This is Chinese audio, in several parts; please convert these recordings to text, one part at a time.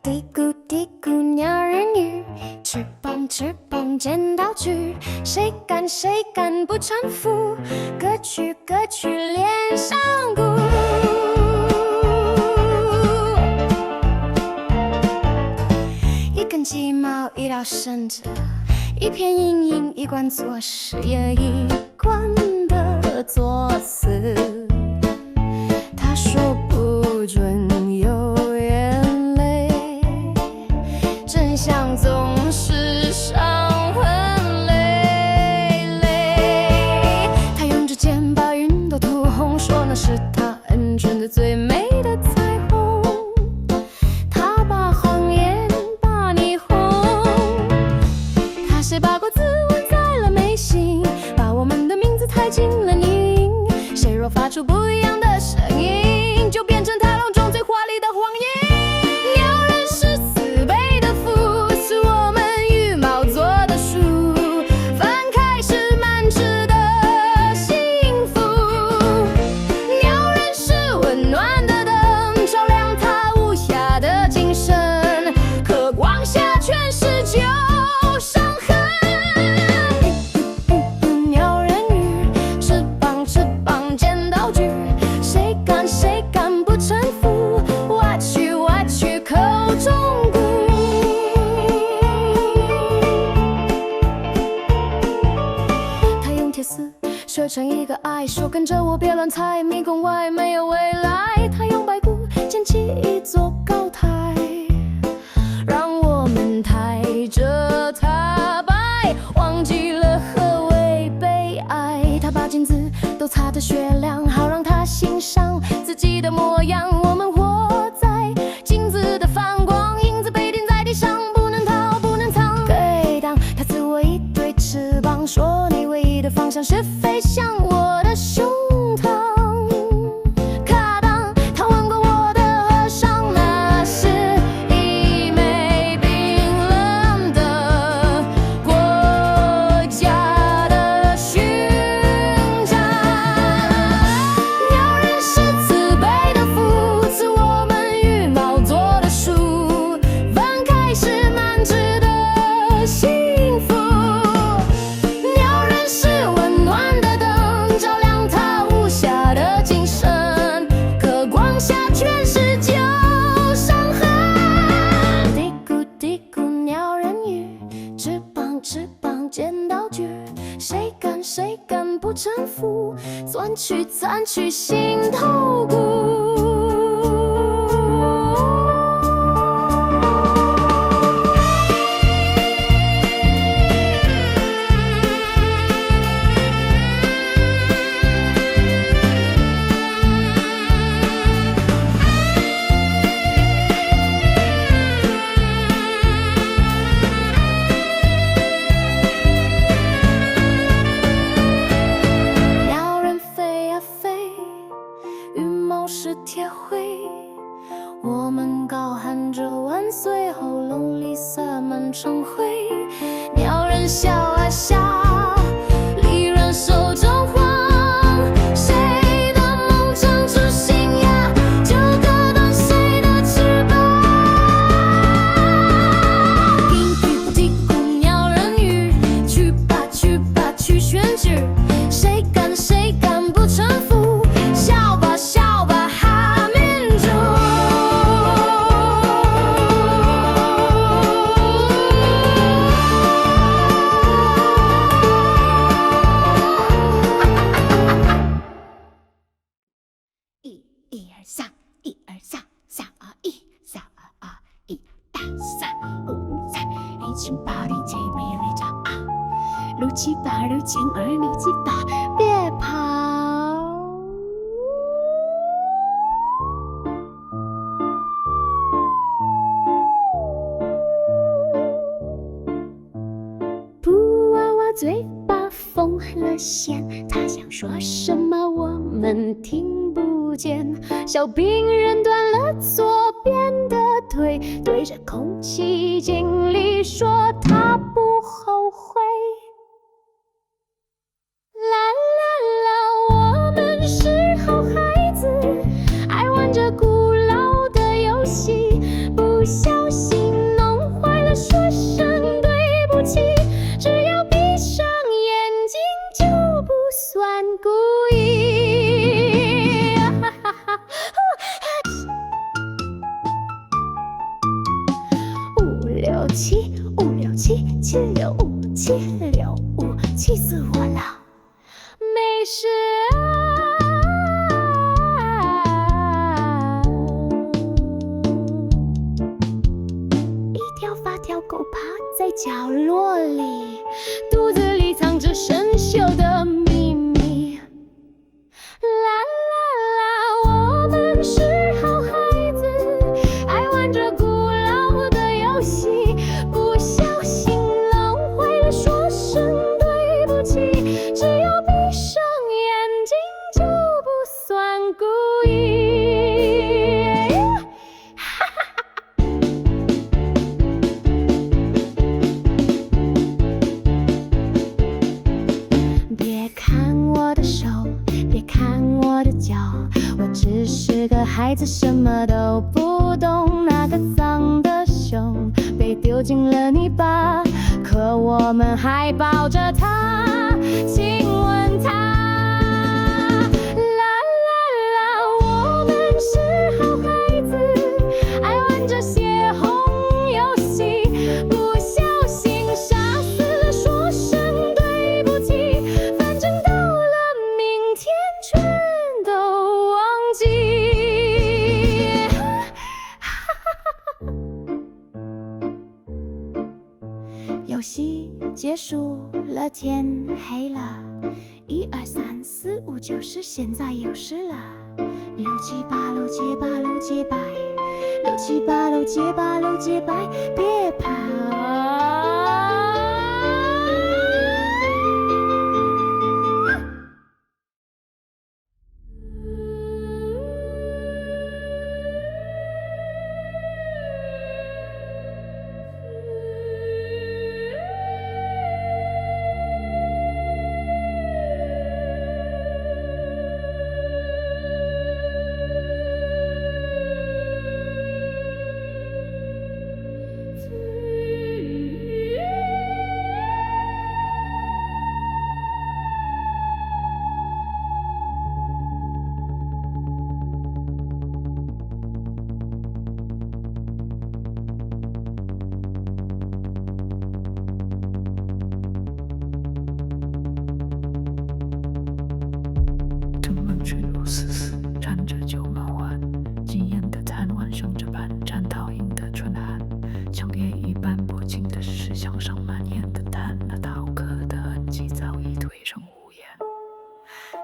嘀咕嘀咕鸟儿女，翅膀翅膀剪刀锯，谁敢谁敢不搀扶？歌曲歌曲连上鼓。一根鸡毛一条绳子，一片阴影一贯做事也一贯的作死。他说不准有眼泪，真相总是伤痕累累。他用指尖把云都涂红，说那是他恩准的最美的彩虹。他把谎言把你哄，他写八卦字纹在了眉心，把我们的名字抬进了泥泞。谁若发出不一样的声音，就变成太空中最华丽的谎言。鸟人是慈悲的父，是我们羽毛做的书，翻开是满纸的幸福。鸟人是温暖的灯，照亮他无暇的精神，可光下全是旧伤痕。鸟人女，翅膀翅膀剪刀锯，谁敢谁敢不臣服？挖去挖去口中鼓。他用铁丝绣成一个爱，说跟着我别乱猜，迷宫外没有未来。他用白骨建起一座高台，让我们抬着它摆，忘记了何为悲哀。他把镜子都擦得雪亮，好让他欣赏自己的模样。我们活在镜子的反光，影子被钉在地上，不能逃不能藏。对当他赐我一对翅膀，说你唯一的方向是飞向我的胸膛。卡当他吻过我的河上，那是一枚冰冷的国家的勋章。鸟人是慈悲的父，是我们羽毛做的书，翻开是满纸的幸福。鸟人是温暖的灯，照亮他无暇的精神，可光下全是旧伤痕。嘀咕嘀咕鸟人语，翅膀翅膀剪刀锯，谁敢谁敢不臣服？钻去钻去心头骨。鸟人飞呀飞，羽毛是铁灰，我们高喊着万岁，喉咙里洒满成灰。鸟人笑啊笑，七八六减二六几大，别跑。布娃娃嘴巴缝了线，他想说什么我们听不见。小病人断了左边的腿，对着空气经理说他不后悔。啦啦啦，我们是好孩子，爱玩着古老的游戏，不小心弄坏了，说声对不起，只要闭上眼睛就不算故意。567 567 765 765，气死我了！没事啊。一条发条狗趴在角落里，肚子里藏着生锈的秘密。啦啦啦，我们是好孩子，爱玩着古老的游戏，不小心弄坏了，说声对不起，只要闭上眼睛就不算故意。别看我的手，别看我的脚，我只是个孩子，什么都不懂。那个脏的熊被丢进了泥巴，可我们还抱着它，亲吻它。啦啦啦，我们是好孩子，爱玩着泄洪游戏，不小心杀死了，说声对不起，反正到了明天全都忘记。游戏结束了，天黑了，1 2 3 4 5 9 10，现在有事了。6 7 8 6 7 8 6 7 8 6 7 8 6 7 8 6 7 8，别跑。缠着旧毛碗，惊艳的贪玩，生着斑战讨赢的春寒，像叶一般薄情的石墙上蔓延的炭，那刀刻的痕迹早已褪成无言。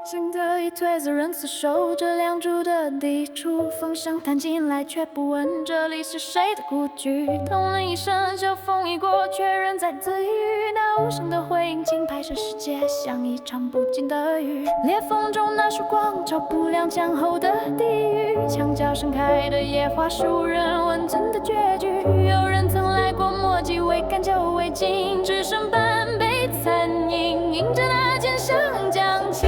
新的一推子人死守着梁柱的地处，风声探进来，却不问这里是谁的故居。咚了一声，小风一过，却仍在自语。那无声的回音，轻拍摄世界，像一场不尽的雨。裂缝中那束光，照不亮墙后的地狱。墙角盛开的野花，数人温存的绝句。有人曾来过墨迹，未干就未尽，只剩半杯残饮，饮着那剑声将起。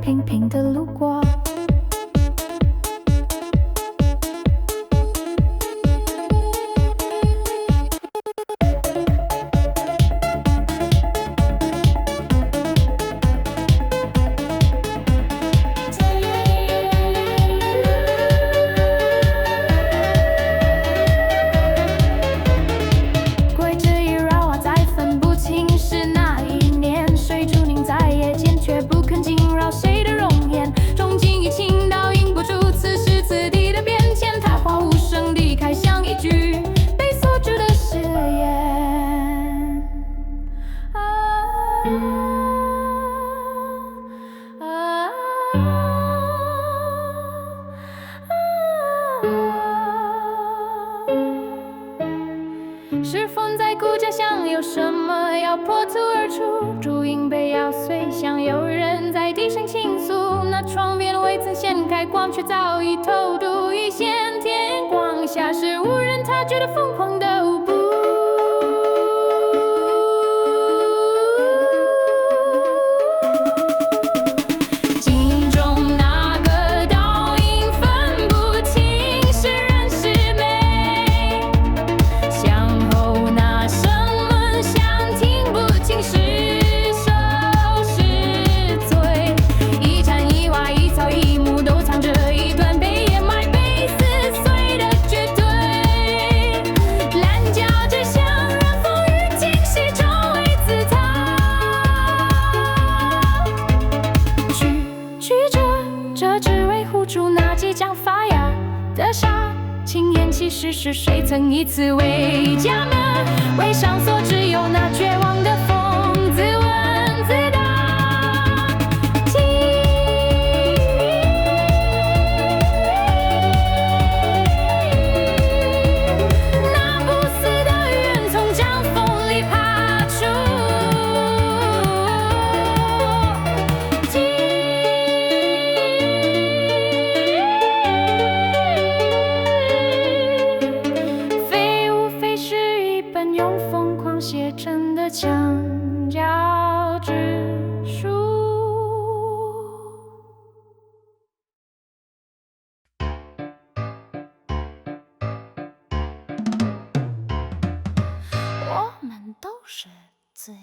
平平的路过。是风在鼓家乡，有什么要破土而出？竹影被咬碎，像有人在低声倾诉。那窗边未曾掀开，光却早已偷渡一线天光下，是无人察觉的疯狂的舞步。是谁曾以此为家呢？为上所只有那绝望的疯子问自答。那不死的猿从掌缝里爬出。写成的墙角之书。我们都是自由，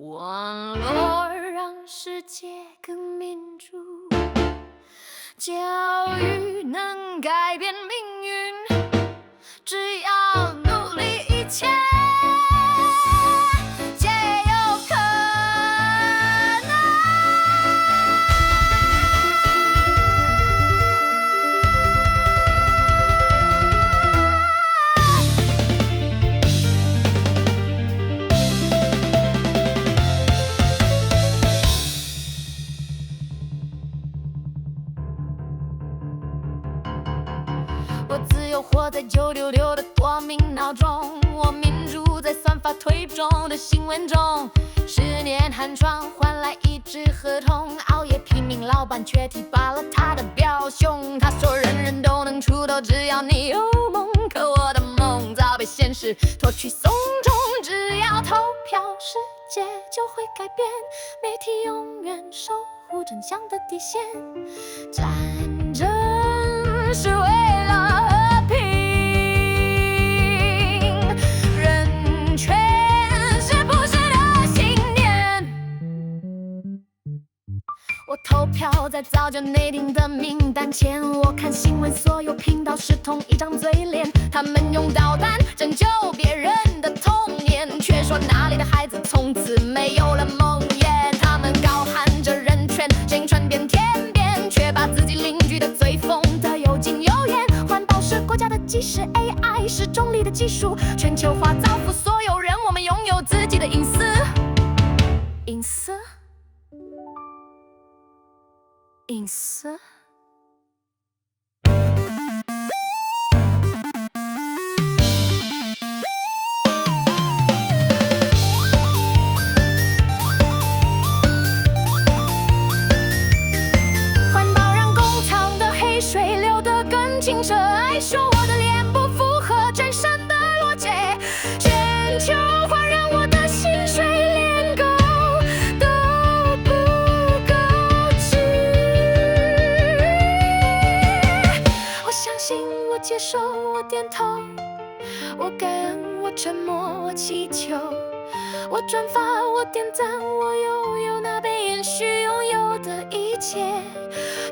网络让世界更民主，教育能改变命运，只要努力一切皆有可能。我自由活在966的夺命闹钟，我民主在算法推中的新闻中。10年寒窗换来1纸合同，熬夜拼命，老板却提拔了他的表兄。他说人人都能出头，只要你有梦。可我的梦早被现实拖去送终，只要投票，世界就会改变。媒体永远守护真相的底线，战争是为了和平，人权是不实的信念。我投票在早就内定的名单前，我看新闻所有频道是同一张嘴脸，他们用导弹拯救别人的童年，却说哪里的孩子从此没有了梦魇。他们高喊着人权，声传遍天边，却把自己邻居的嘴封得有近有远。环保是国家的基石， AI 是中立的技术，全球化造福所有人，我们拥有自己的隐私。隐私，隐私。环保让工厂的黑水流得更清澈，爱说我的脸不符合真善的逻辑，全球化让我的薪水连狗都不念头。我感恩，我沉默，我祈求，我转发，我点赞，我拥有那被延续拥有的一切，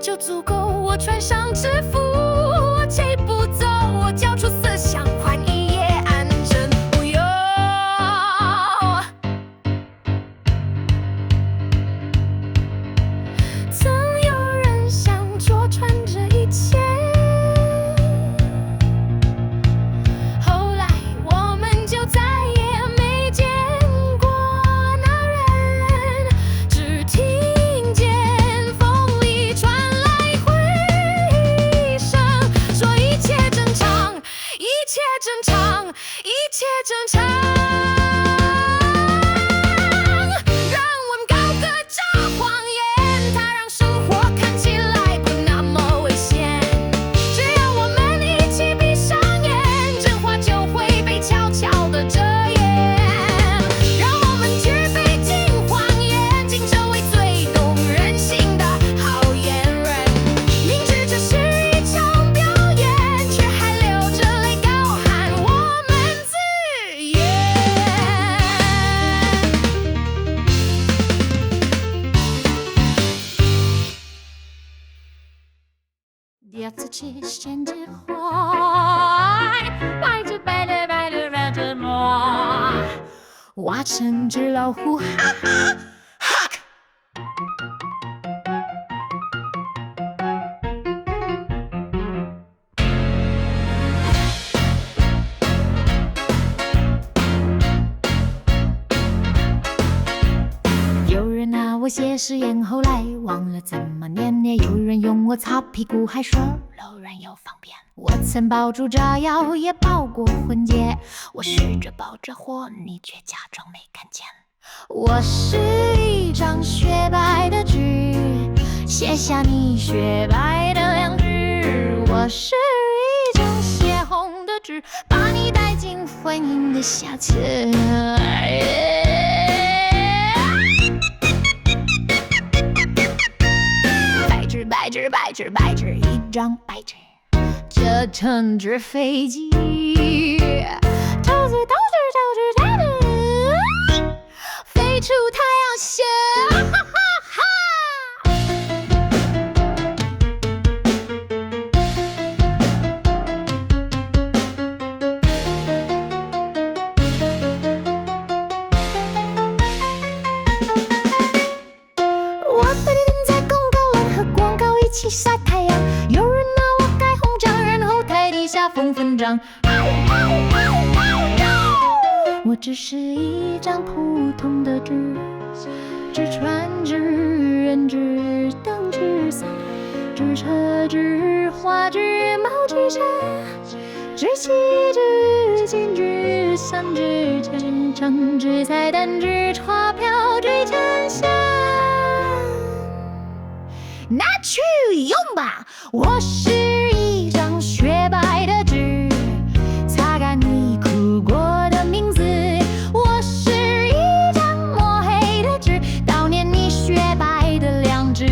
就足够。我穿上制服，我chạy步走，我交出思想，换一夜安枕无忧。曾有人想戳穿这一切，后来我们就再也没见过那人，只听见风里传来回声，说一切正常，一切正常，一切正常。让我们高歌着谎言，它让生活看起来不那么危险。只要我们一起闭上眼，真话就会被悄悄地遮掩。让我们举杯敬谎言，敬这位最动人心的好演员。明知这是一场表演，却还流着泪高喊我们自愿。第二次期限之坏，白纸白的白的白着墨，挖成只老虎，哈哈哈！有人拿我写实验，后来忘了怎么念；也有人用我擦屁股，还说柔软又方便。我曾抱住炸药，也抱过婚戒，我试着抱着火，你却假装没看见。我是一张雪白的纸，写下你雪白的良知。我是一张血红的纸，把你带进婚姻的下次。白纸白纸白纸，一张白纸，这乘纸飞机，投资投资投资投资，飞出太阳穴，哈哈哈！我把你登在公告栏和广告一起晒太阳，有人拿我盖红章，然后台底下疯分章。我只是一张普通的纸，纸船纸人纸灯纸伞纸车纸花纸毛纸车纸旗纸金纸散纸陈诚纸彩蛋纸钞票纸成箱，拿去用吧！我是一张雪白的纸，擦干你哭过的名字。我是一张抹黑的纸，悼念你雪白的良知。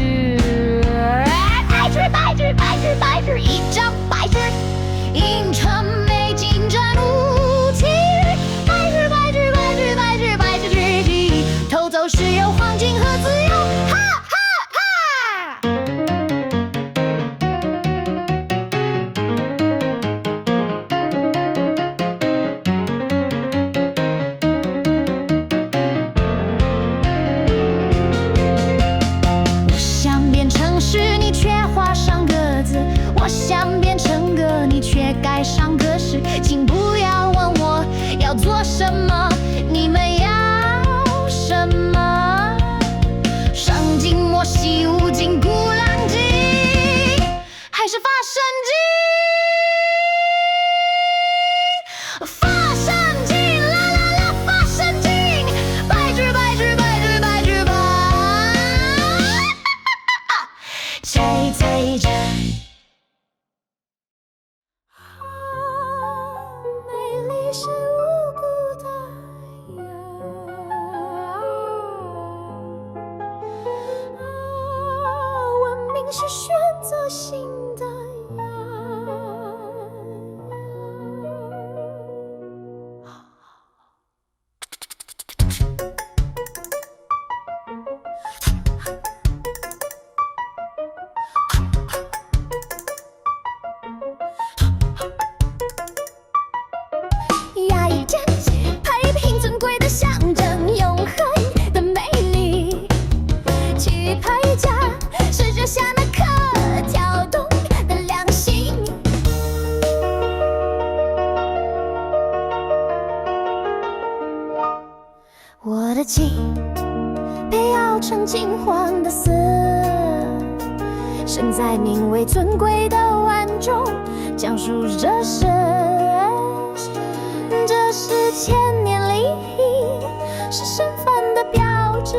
白纸白纸白纸白纸，一张白纸，映成美金战武器。白纸白纸白纸白纸白纸纸迹，偷走石油黄金和自由。哈哈哈！我想变成诗，你却画上个字；我想变成歌，你却盖上个诗。请不要问我要做什么，你们要什么？上进莫西无尽古浪迹，还是发神经？发神经，啦啦啦，发神经！白纸白纸白纸白纸白，贼贼贼！美丽是无辜的文明是选择性的象征永恒的美丽。去拍一架视觉下那颗跳动的良心。我的情被熬成金黄的色，身在名为尊贵的碗中，讲述这是千年礼仪，是身份的标志。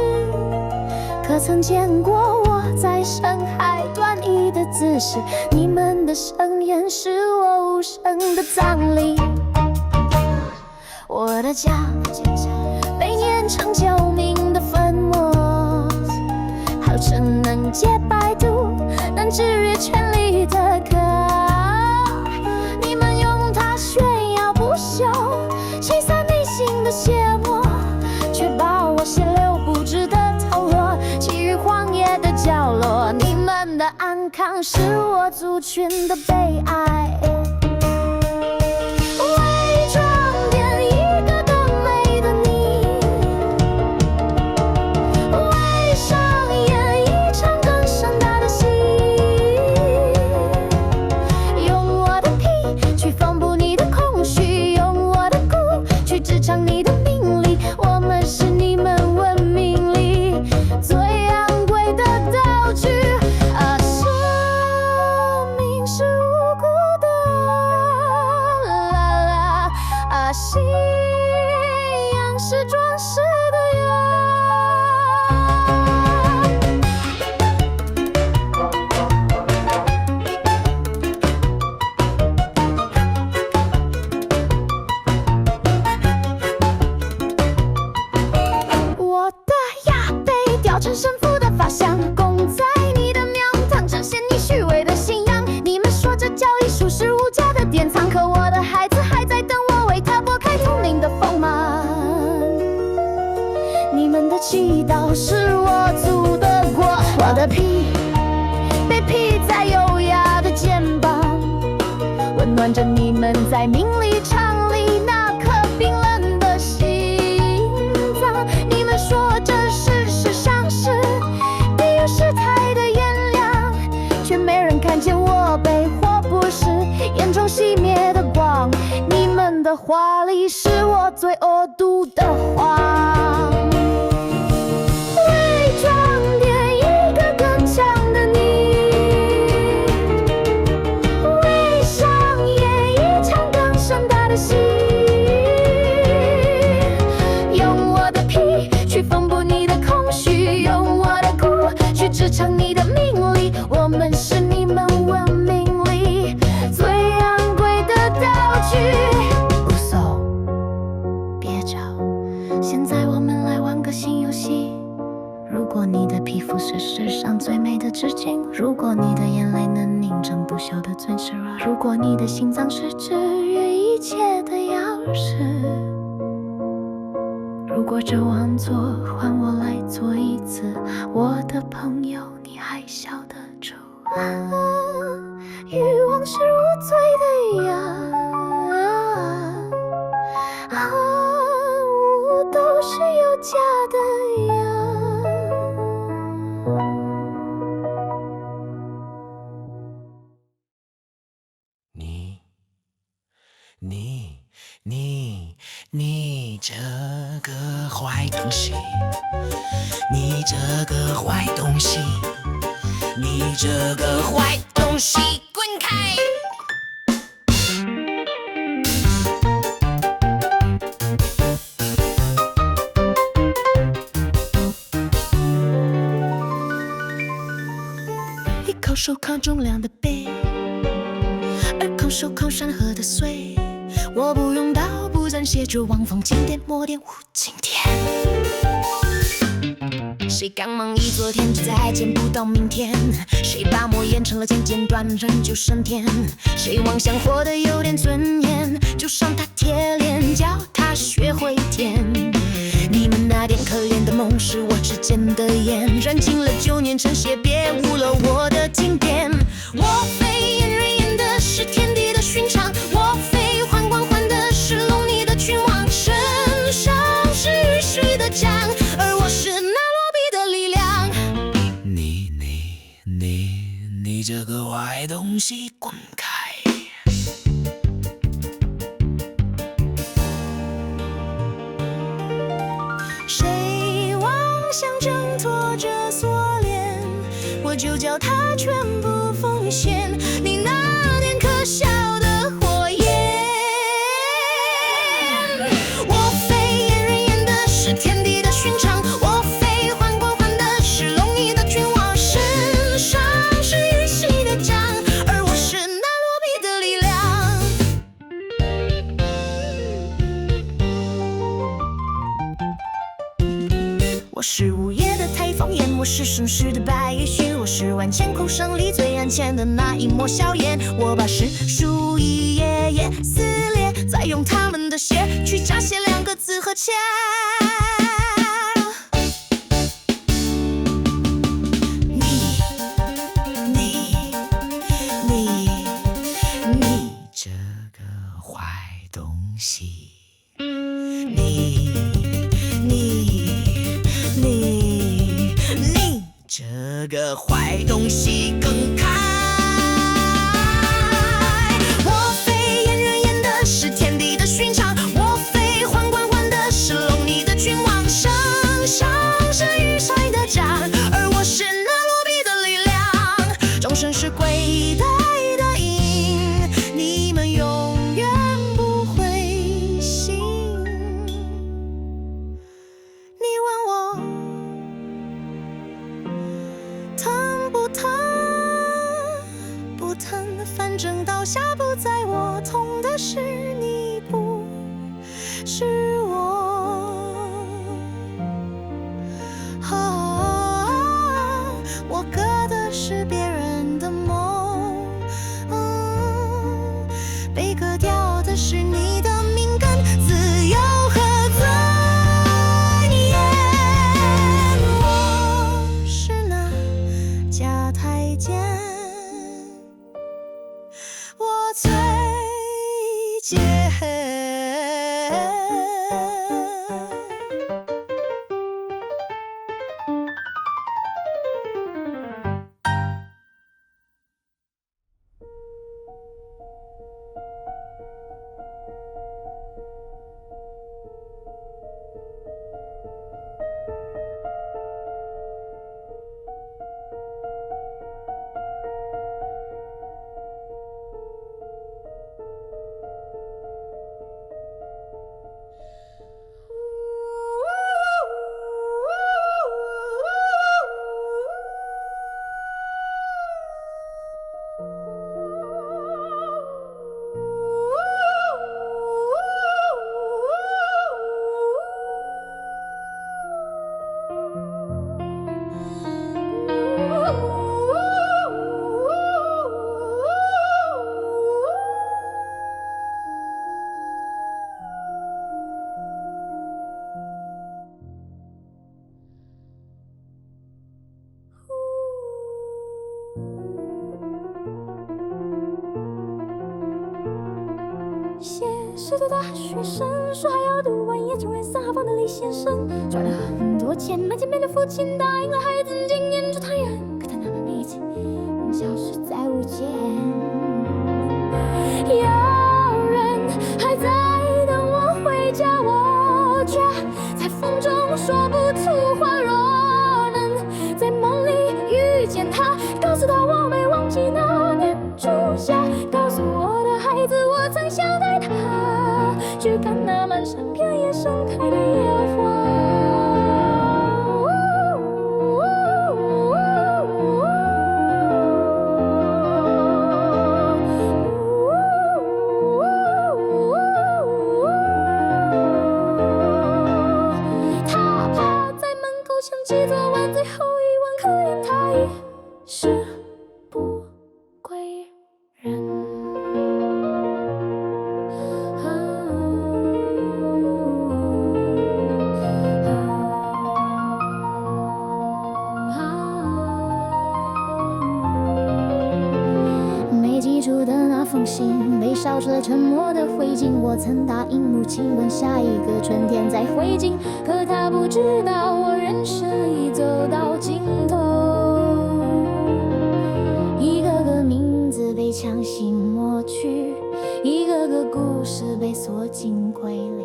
可曾见过我在深海端倪的姿势？你们的盛宴是我无声的葬礼。我的家被碾成救命的粉末，号称能解百毒，能治愈权力的歌。你们用它炫耀不休，洗洒内心的血沫，却把我血流不止的投落，寄予荒野的角落。你们的安康是我族群的悲哀。信仰是装饰的药。我的牙被雕成神父的法相，供在你的庙堂，彰显你虚伪的信仰。你们说这教艺术是儒家的典藏，可我的孩子还在等我为他拨开通灵的锋芒。你们的祈祷是我祖的国，我的皮被披在优雅的肩膀，温暖着你们在名利场里那颗冰冷的心脏。你们说这是世上事，必有失态的炎凉，却没人看见我被火不是眼中熄灭的光。你们的华丽是我最恶毒的谎，伪装点一个更强的你，为上演一场更盛大的戏。用我的皮去缝补你的空虚，用我的骨去支撑你的名利。我们是你们文明里最昂贵的道具。不搜，别找，现在我们来玩个新游戏。如果你的皮肤是世上最美的纸巾，如果你的眼泪能凝成不朽的钻石，如果你的心脏是治愈一切的钥匙，如果这王座换我来做一次，我的朋友，你还笑得出？欲望是无罪的药，都是有价的药。你这个坏东西，你这个坏东西，你这个坏东西，滚开！一口手扛重量的杯，二口手扛山河的碎。我不用刀，不暂写着望风景点，墨点无晴天。谁刚忙一昨天，就再见不到明天？谁把墨演成了简简短人就升天？谁妄想活得有点尊严，就上他铁脸，教他学会舔。你们那点可怜的梦，是我指尖的烟，燃尽了9年陈血，别污了我的经典。我非演人演的是天地的寻常，我非缓缓缓的是龙你的群王，身上是雨掌，而我是那罗比的力量。你这个坏东西，滚开！谁妄想挣脱这锁链，我就叫他全部奉献。你那点可笑的火焰，我非烟人烟的是天地的寻常，我非环过环的是龙你的君王，身上是玉玺的章，而我是那罗比的力量。我是午夜的太放眼，我是盛世的白叶絮，我是万千空生里最暗浅的那一抹硝烟。我把诗书一页页撕裂，再用他们的血去加写两个字和钱。你这个坏东西，你这个坏东西，更开！我非烟人烟的是天地的寻常，我非环环环的是龙你的君王，身上是玉晒的章，而我是那罗比的力量。众生是跪拜的鹰，你们永远不会醒。你问我疼不疼？不疼，反正倒下不在我，痛的是你，不是我。我割的是别人的梦，被割掉的是你的命根，自由和尊严。我是那假太监，我最贱。写诗的大学生，说还要读完研究院三号房的李先生，赚了很多钱，买见面的父亲答应了孩子今年就团圆，可他那么已经消失在无间。有人还在等我回家，我却在风中说不出话。若能在梦里遇见他，告诉他我没忘记那年初夏，告诉我的孩子我曾想带他去看那满山遍野盛开的野花。他趴在门口想起昨晚最后一晚，可怜他已是不归人。没寄出的那封信被烧失了沉默的灰烬。我曾答应母亲，等下一个春天再回京，可她不知道我人生已走到尽头。一个个名字被强行抹去，一个个故事被锁进柜里。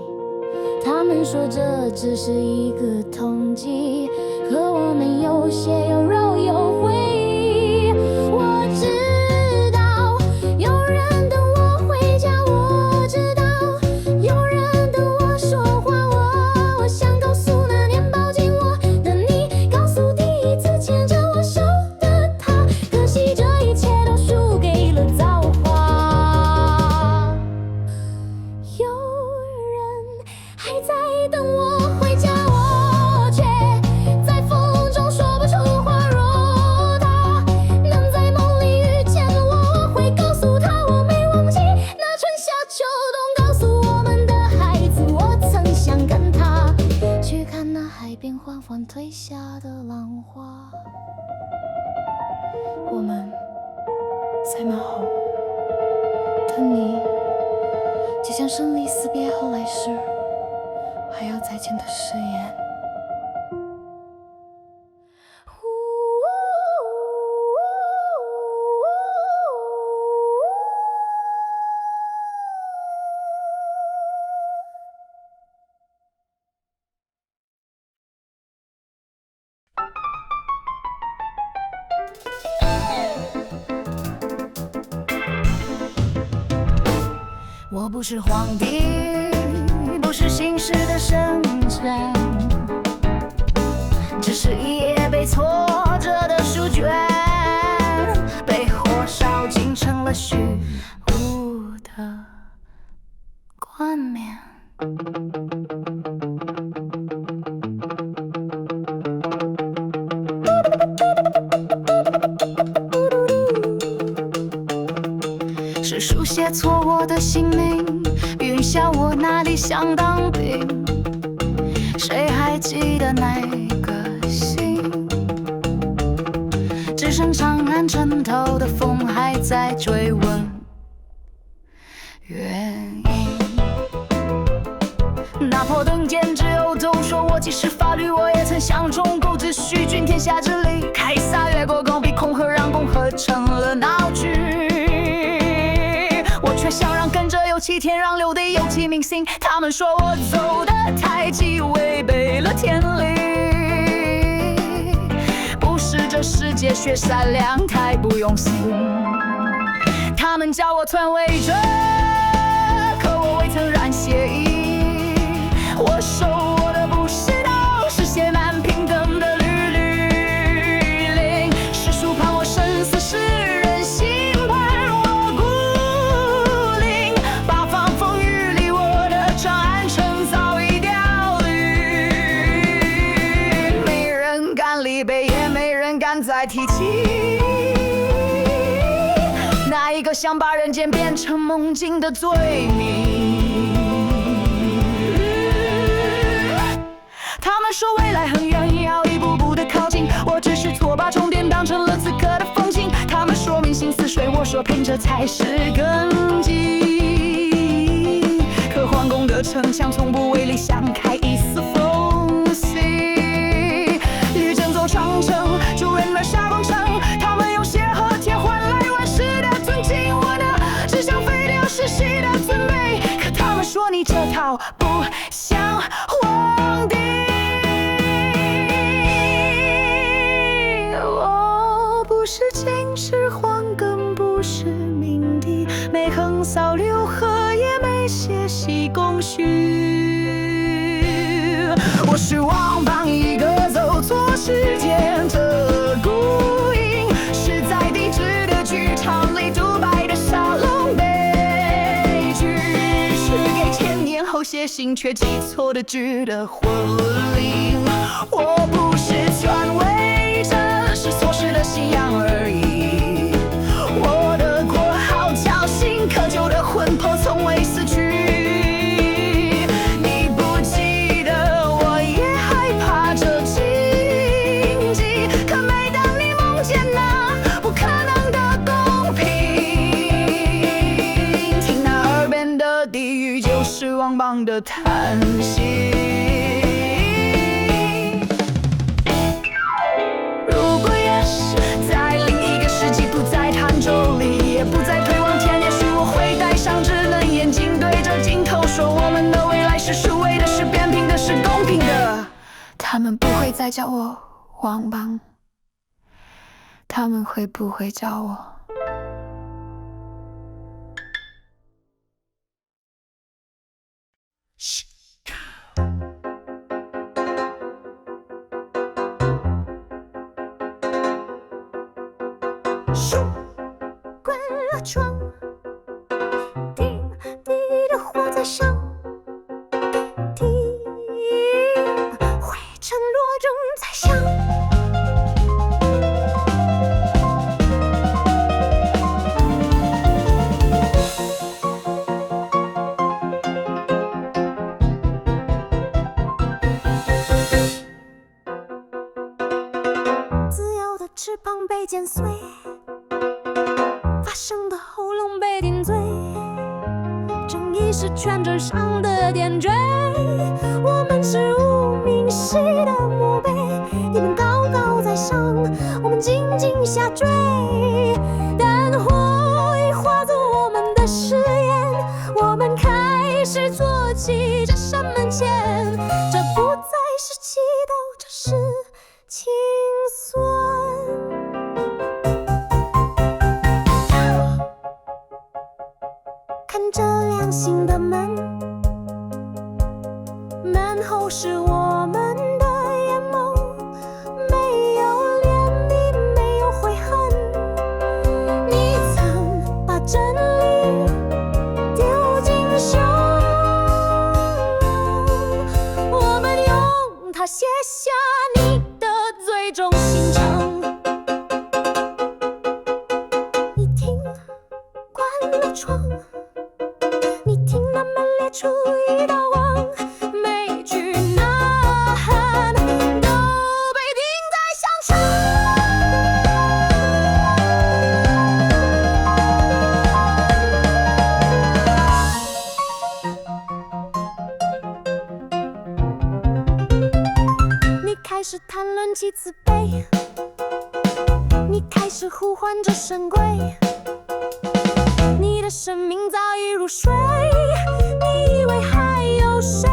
他们说这只是一个统计，可我们有血有肉有回忆。我知道有人等我回家，我知道有人等我说话，我想告诉那年抱紧我的你，告诉第一次牵着我手的他，可惜这一切都输给了造化。有人还在等我回家，我却在风中说不出话。若他能在梦里遇见我，我会告诉他我没忘记那春夏秋冬告诉我们的孩子。我曾想跟他去看那海边缓缓退下的浪花。我们在马后等你，即将生离死别后来时还要再见的誓言。我不是皇帝，不是新式的圣人，只是一页被挫折的书卷，被火烧尽成了虚无的冠冕。是书写错我的姓名，云笑我哪里想当兵？谁还记得那个信？只剩长安城头的风还在追问原因。拿破仑简直有都说我既是法律，我也曾想中共秩序，均天下之理。凯撒越过戈壁恐吓，让共和成了闹剧。我却想让跟着有其天让流的有其明星，他们说我走得太急，违背了天理。不是这世界学善良太不用心，他们叫我篡位者，可我未曾染血衣。我受我的不是道，是写满平等的律令。世俗判我生死，世人心判我孤零。八方风雨里，我的长安城早已凋零。没人敢立碑，也没人敢再提起那一个想把人间变成梦境的罪名。他们说未来很远，要一步步的靠近，我只是错把终点当成了此刻的风景。他们说民心似水，我说凭着才是根基。可皇宫的城墙从不为理想开一丝缝隙。律政走长城，主人而下工程，他们用血和铁换来万世的尊敬。我呢，只想废掉世袭的尊卑。可他们说你这套不像皇帝。我不是秦始皇，更不是明帝，没横扫六合，也没血洗功勋。我是王榜一个走错时间的孤影，是在地质的剧场里独白的沙龙悲剧，是给千年后写信却记错的剧的魂灵。我不是篡位者，是错失的信仰而已。我的国号侥幸，可旧的魂魄从未死去。你不记得，我也害怕这荆棘。可每当你梦见那不可能的公平，听那的叹息。如果也是在另一个世纪，不再弹奏里，也不再推往前，也许我会戴上智能眼镜，对着镜头说我们的未来是数位的，是扁平的，是公平的。他们不会再叫我王邦，他们会不会叫我树关了窗，滴滴的花在响，滴灰尘落正在响。自由的翅膀被剪碎，发声的喉咙被顶罪，正义是全镇上的点缀。我们是无名氏的墓碑，你们高高在上，我们静静下坠。灯火已化作我们的誓言，我们开始做起这扇门前，这不再是祈祷，这是清算。看着亮醒的门，门后是我们的眼眸，没有怜悯，没有悔恨。你曾把真理丢进胸，我们用它写下你的最终行程。你听，关了窗，你听那门裂出一道光，每句呐喊都被钉在响上。你开始谈论起慈悲，你开始呼唤着神归，你的生命早已入睡，你以为还有谁